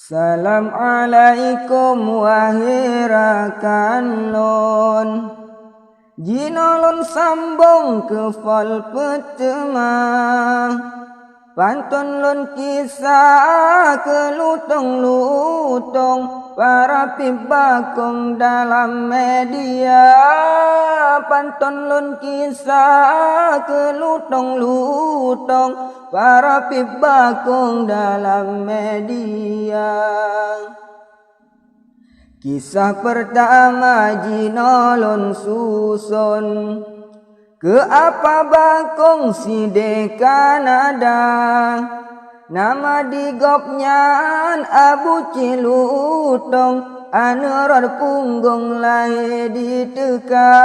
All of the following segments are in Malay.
Salam alaikum wahai rakan lon, jinolon sambung ke fal pertama, pantun lon kisah ke lutong-lutong para pibakong dalam media. Pantun lon kisah ke lutong-lutong para pibakong dalam media. Kisah pertama jinolon susun ke apa bakong si de Kanada, nama digopnyan Abu Cilutong, aneror punggung lahir di teka.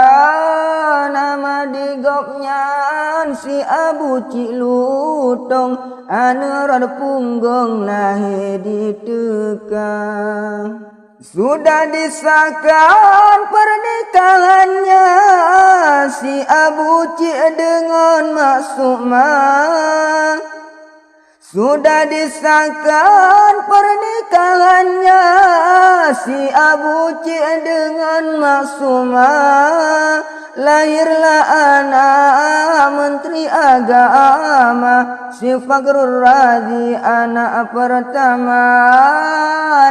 Nama digopnyan si Abu Cilutong, aneror punggung lahir di teka. Sudah disahkan pernikahannya si Abu Cik dengan Mak Sukma. Sudah disahkan pernikahannya si Abu Cik dengan Mak Sukma. Lahirlah anak Menteri Agama si Fakhrul Razi anak pertama.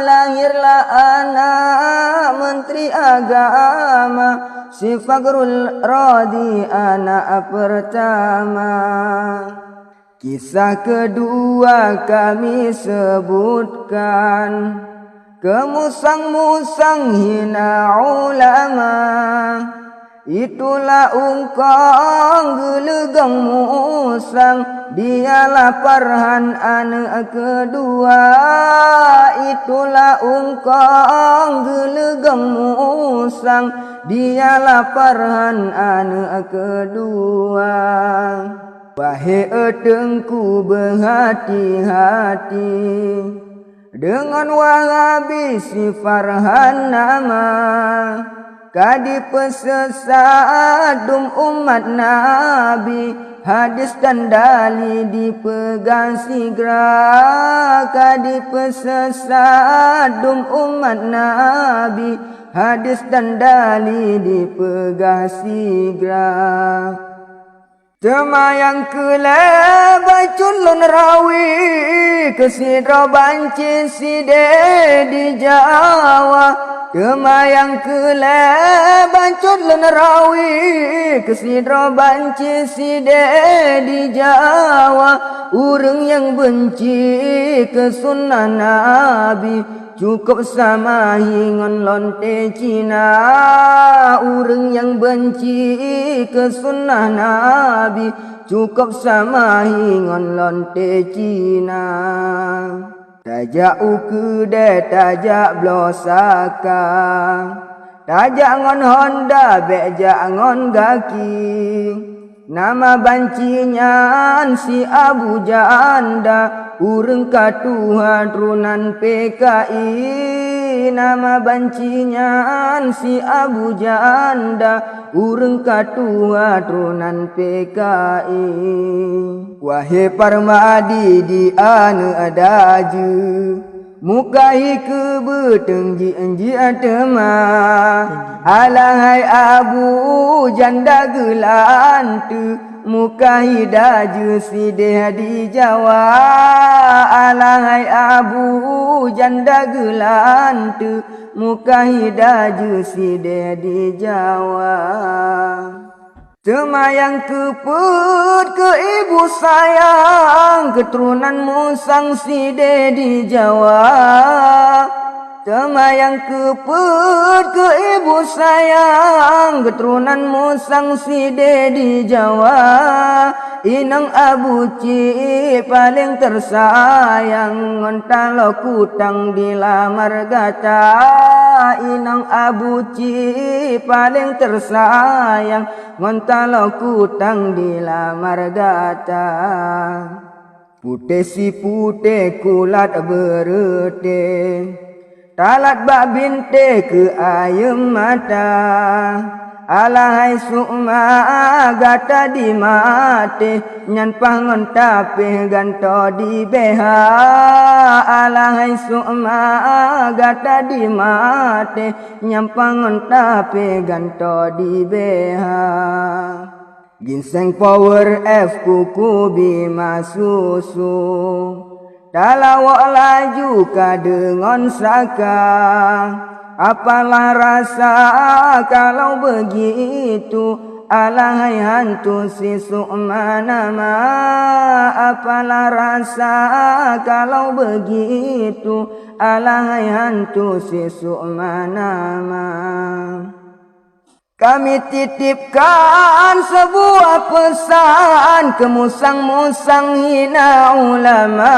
Lahirlah anak Menteri Agama si Fakhrul Razi anak pertama. Kisah kedua kami sebutkan, kemusang-musang hina ulama. Itulah ungkang gelegang musang, dialah Farhan anak kedua. Itulah ungkang gelegang musang, dialah Farhan anak kedua. Wahai etengku berhati-hati dengan Wahabi si Farhan nama. Kadi pesesat umat Nabi, hadis dan dalil dipegang segera. Kadi pesesat umat Nabi, hadis dan dalil dipegang segera. Temayang kelebay culun rawi, kesidro banci side di Jawa. Temayang kelebay culun rawi, kesidro banci side di Jawa. Urang yang benci ke sunnah Nabi, cukup sama hingon lonte Cina. Urang yang benci ke sunnah Nabi, cukup sama hingon lonte Cina. Tajak ukude tajak blosaka, tajak ngon Honda bejak ngon gaki. Nama bancinya si Abu Janda, urang katuhan runan PKI. Nama bancinya si Abu Janda, urang katuhan runan PKI. Wahai Parmadi di anu adaju, mukai ke betengji atema. Alahai Abu Janda gelantu, mukai daju si deha di Jawa. Alahai Abu Janda gelantu, mukai daju si deha di Jawa. Temayang keput ke ibu sayang, keturunan musang si de di Jawa. Temayang keput ke ibu sayang, keturunan musang si de di Jawa. Inang Abu Cik paling tersayang, ngontalo kutang dilamar gata. Inang Abu Cik paling tersayang, ngontalo kutang dilamar gata. Putih si putih kulat berete, talat bak binte ke ayam mata. alahai sukma gata di mate nyan pangon tapi ganto di beha alahai sukma gata di mate nyan pangon tapi ganto di beha ginseng power F kuku bima susu dalawak laju ka dengan saka apalah rasa kalau begitu alahai hantu si sukma nama apalah rasa kalau begitu alahai hantu si sukma nama kami titipkan sebuah pesan ke musang-musang hina ulama.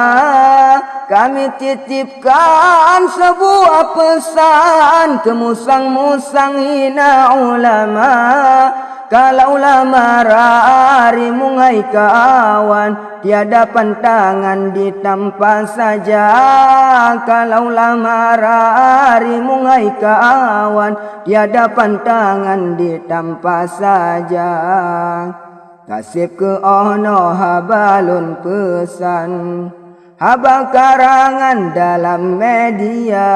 Kami titipkan sebuah pesan ke musang-musang hina ulama. Kalaulah marari mungai kawan, tiada pantangan ditampa saja. Kalaulah marari mungai kawan, tiada pantangan ditampa saja. Kasih ke ono habalun pesan, haba karangan dalam media.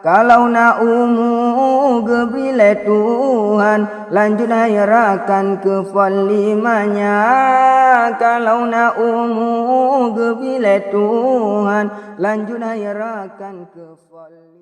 Kalau nak gebile Tuhan, lanjut hayarakan ke fal 5-nya. Kalau nak gebile Tuhan, lanjut hayarakan ke fal